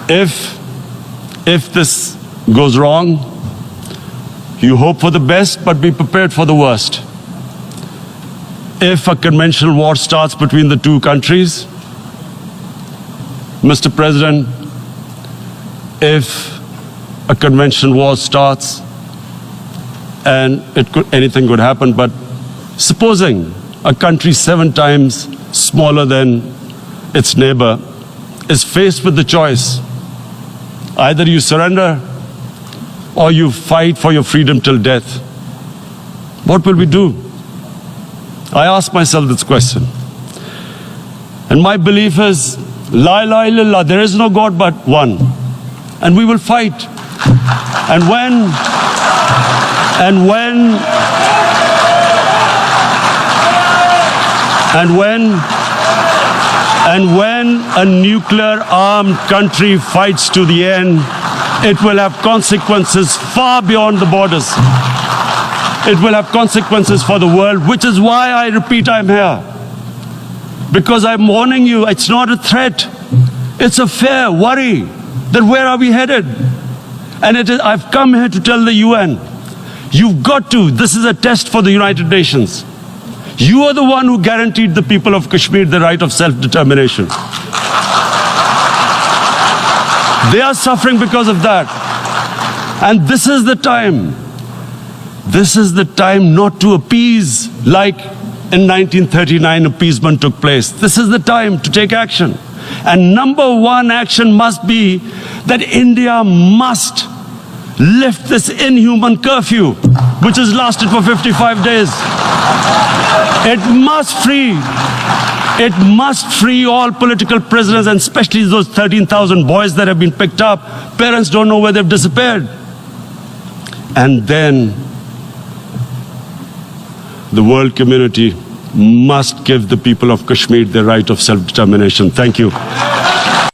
If this goes wrong, you hope for the best, but be prepared for the worst. If a conventional war starts between the two countries, Mr. President, if a conventional war starts, and anything could happen, but supposing a country 7 times smaller than its neighbor is faced with the choice, either you surrender or you fight for your freedom till death, what will we do? I ask myself this question. And my belief is, La ilaha illallah, there is no God but one. And we will fight. And when a nuclear armed country fights to the end, it will have consequences far beyond the borders. It will have consequences for the world, which is why I repeat I'm here. Because I'm warning you, it's not a threat. It's a fair worry that where are we headed? And I've come here to tell the UN, you've got to, this is a test for the United Nations. You are the one who guaranteed the people of Kashmir the right of self-determination. They are suffering because of that. And this is the time. This is the time not to appease like in 1939 appeasement took place. This is the time to take action. And number one action must be that India must lift this inhuman curfew, which has lasted for 55 days. It must free all political prisoners, and especially those 13,000 boys that have been picked up. Parents don't know where they've disappeared. And then the world community must give the people of Kashmir the right of self-determination. Thank you.